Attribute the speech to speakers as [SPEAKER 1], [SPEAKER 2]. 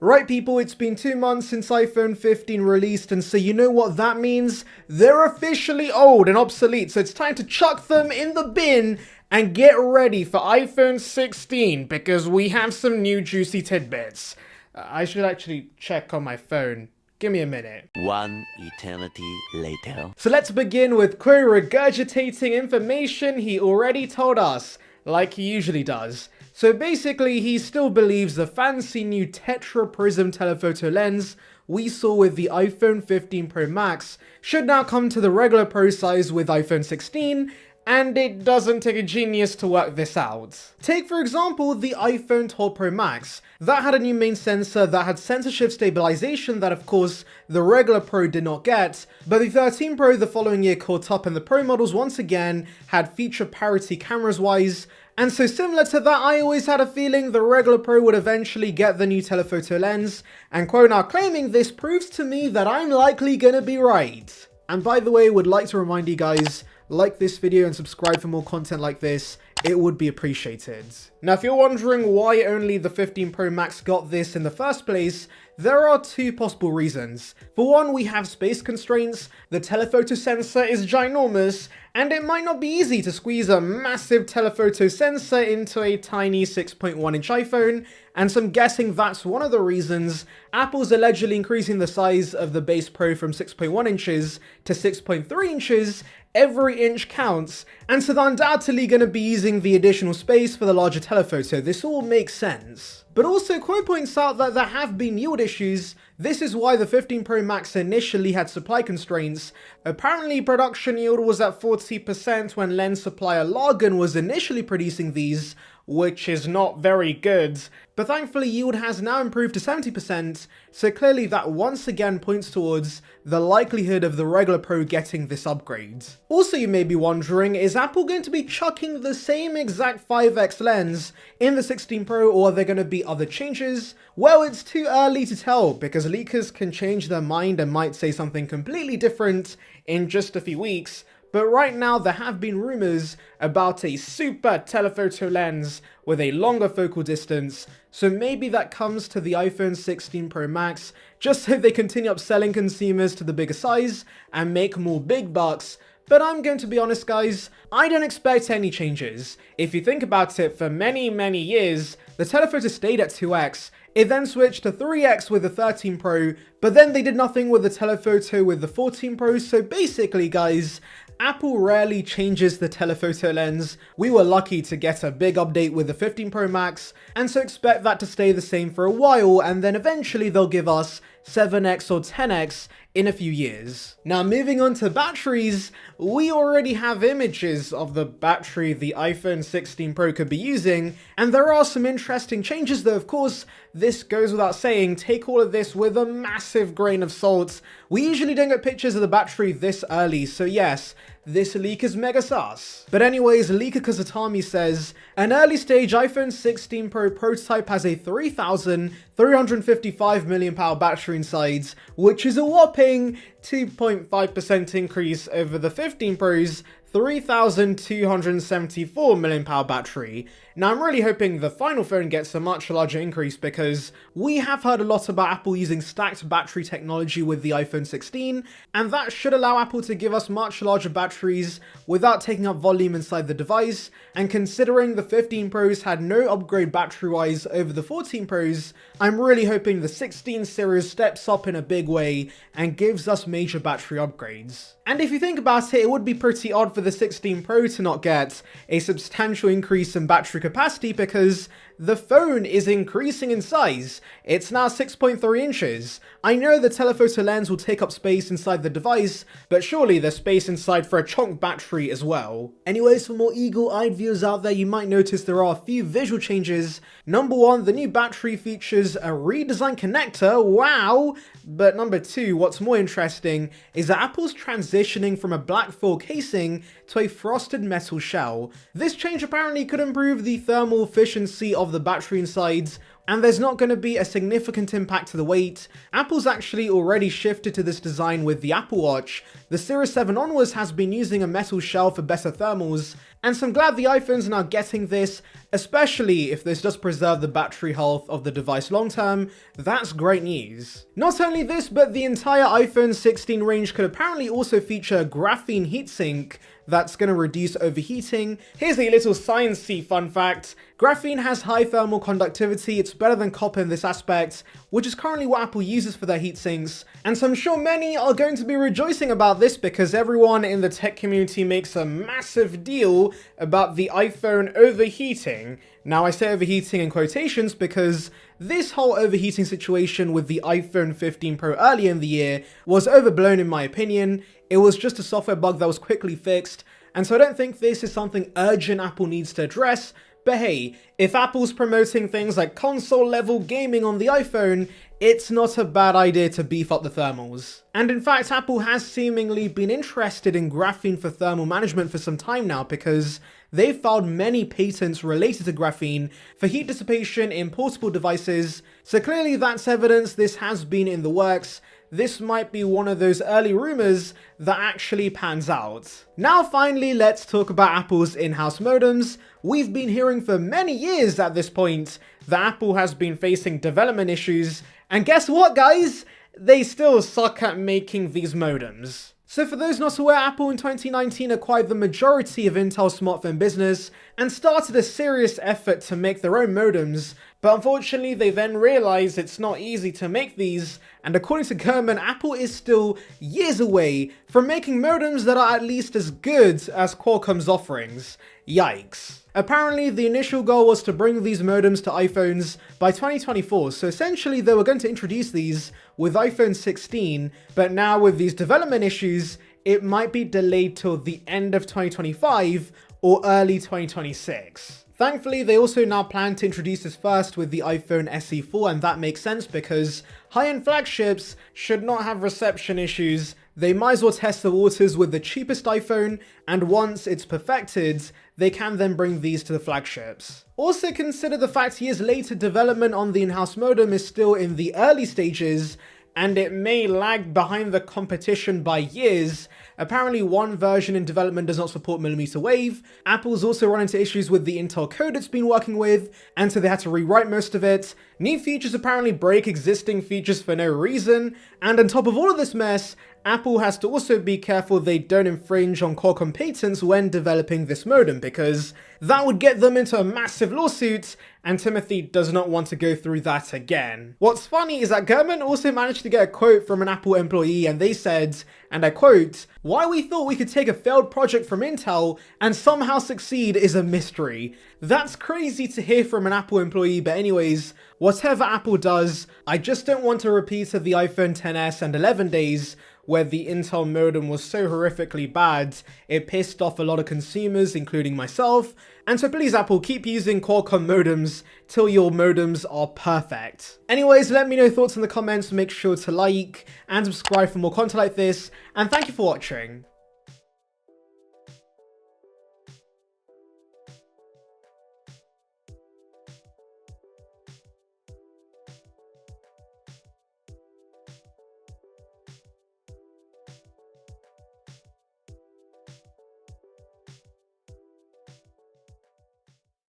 [SPEAKER 1] Right people, it's been 2 months since iPhone 15 released, and so you know what that means? They're officially old and obsolete, so it's time to chuck them in the bin and get ready for iPhone 16 because we have some new juicy tidbits. I should actually check on my phone. Give me a minute.
[SPEAKER 2] One eternity later.
[SPEAKER 1] So let's begin with Quo regurgitating information he already told us, like he usually does. So basically, he still believes the fancy new tetra prism telephoto lens we saw with the iPhone 15 Pro Max should now come to the regular Pro size with iPhone 16, and it doesn't take a genius to work this out. Take for example the iPhone 12 Pro Max. That had a new main sensor that had sensor shift stabilization that of course the regular Pro did not get, but the 13 Pro the following year caught up and the Pro models once again had feature parity cameras wise. And so similar to that, I always had a feeling the regular Pro would eventually get the new telephoto lens, and Quo now claiming this proves to me that I'm likely gonna be right. And by the way, would like to remind you guys, like this video and subscribe for more content like this, it would be appreciated. Now if you're wondering why only the 15 Pro Max got this in the first place, there are two possible reasons. For one, we have space constraints, the telephoto sensor is ginormous, and it might not be easy to squeeze a massive telephoto sensor into a tiny 6.1 inch iPhone, and so I'm guessing that's one of the reasons Apple's allegedly increasing the size of the base Pro from 6.1 inches to 6.3 inches. Every inch counts, and so they're undoubtedly going to be using the additional space for the larger telephoto. This all makes sense. But also, Quo points out that there have been yield issues. This is why the 15 Pro Max initially had supply constraints. Apparently, production yield was at 40% when lens supplier Largan was initially producing these, which is not very good. But thankfully, yield has now improved to 70%, so clearly that once again points towards the likelihood of the regular Pro getting this upgrade. Also, you may be wondering, is Apple going to be chucking the same exact 5x lens in the 16 Pro, or are there going to be other changes? Well, it's too early to tell, because leakers can change their mind and might say something completely different in just a few weeks. But right now there have been rumors about a super telephoto lens with a longer focal distance, so maybe that comes to the iPhone 16 Pro Max just so they continue upselling consumers to the bigger size and make more big bucks. But I'm going to be honest guys, I don't expect any changes. If you think about it, for many years, the telephoto stayed at 2x, it then switched to 3x with the 13 Pro, but then they did nothing with the telephoto with the 14 Pro, so basically guys, Apple rarely changes the telephoto lens. We were lucky to get a big update with the 15 Pro Max, and so expect that to stay the same for a while, and then eventually they'll give us 7x or 10x in a few years. Now moving on to batteries, we already have images of the battery the iPhone 16 Pro could be using, and there are some interesting changes though. Of course, this goes without saying, take all of this with a massive grain of salt. We usually don't get pictures of the battery this early, so yes, this leak is mega sus. But anyways, leaker Kazutami says, an early stage iPhone 16 Pro prototype has a 3,355 mAh battery inside, which is a whopping 2.5% increase over the 15 Pro's 3,274 mAh battery. Now I'm really hoping the final phone gets a much larger increase because we have heard a lot about Apple using stacked battery technology with the iPhone 16, and that should allow Apple to give us much larger batteries without taking up volume inside the device. And considering the 15 Pros had no upgrade battery wise over the 14 Pros, I'm really hoping the 16 series steps up in a big way and gives us major battery upgrades. And if you think about it, it would be pretty odd for the 16 Pro to not get a substantial increase in battery capacity because the phone is increasing in size. It's now 6.3 inches. I know the telephoto lens will take up space inside the device, but surely there's space inside for a chunk battery as well. Anyways, for more eagle-eyed viewers out there, you might notice there are a few visual changes. Number one, the new battery features a redesigned connector, wow! But number two, what's more interesting is that Apple's transitioning from a black foil casing to a frosted metal shell. This change apparently could improve the thermal efficiency of the battery inside, and there's not going to be a significant impact to the weight. Apple's actually already shifted to this design with the Apple Watch. The Series 7 onwards has been using a metal shell for better thermals, And so I'm glad the iPhones are now getting this, especially if this does preserve the battery health of the device long term. That's great news. Not only this, but the entire iPhone 16 range could apparently also feature a graphene heatsink that's going to reduce overheating. Here's a little sciencey fun fact. Graphene has high thermal conductivity, it's better than copper in this aspect, which is currently what Apple uses for their heatsinks. And so I'm sure many are going to be rejoicing about this because everyone in the tech community makes a massive deal about the iPhone overheating. Now I say overheating in quotations because this whole overheating situation with the iPhone 15 Pro earlier in the year was overblown in my opinion. It was just a software bug that was quickly fixed, and so I don't think this is something urgent Apple needs to address. But hey, if Apple's promoting things like console level gaming on the iPhone, it's not a bad idea to beef up the thermals. And in fact, Apple has seemingly been interested in graphene for thermal management for some time now because they've filed many patents related to graphene for heat dissipation in portable devices. So clearly that's evidence this has been in the works. This might be one of those early rumors that actually pans out. Now finally, let's talk about Apple's in-house modems. We've been hearing for many years at this point that Apple has been facing development issues, and guess what guys? They still suck at making these modems. So for those not aware, Apple in 2019 acquired the majority of Intel's smartphone business and started a serious effort to make their own modems, but unfortunately they then realized it's not easy to make these, and according to Gurman, Apple is still years away from making modems that are at least as good as Qualcomm's offerings. Yikes. Apparently, the initial goal was to bring these modems to iPhones by 2024, so essentially they were going to introduce these with iPhone 16, but now with these development issues, it might be delayed till the end of 2025 or early 2026. Thankfully, they also now plan to introduce this first with the iPhone SE4, and that makes sense because high-end flagships should not have reception issues. They might as well test the waters with the cheapest iPhone, and once it's perfected, they can then bring these to the flagships. Also consider the fact years later development on the in-house modem is still in the early stages, and it may lag behind the competition by years. Apparently one version in development does not support millimeter wave. Apple's also run into issues with the Intel code it's been working with, and so they had to rewrite most of it. New features apparently break existing features for no reason, and on top of all of this mess, Apple has to also be careful they don't infringe on Qualcomm patents when developing this modem, because that would get them into a massive lawsuit, and Timothy does not want to go through that again. What's funny is that Gurman also managed to get a quote from an Apple employee, and they said, and I quote, "Why we thought we could take a failed project from Intel and somehow succeed is a mystery." That's crazy to hear from an Apple employee, but anyways, whatever Apple does, I just don't want a repeat of the iPhone XS and 11 days, where the Intel modem was so horrifically bad, it pissed off a lot of consumers, including myself. And so please Apple, keep using Qualcomm modems till your modems are perfect. Anyways, let me know your thoughts in the comments, make sure to like and subscribe for more content like this, and thank you for watching.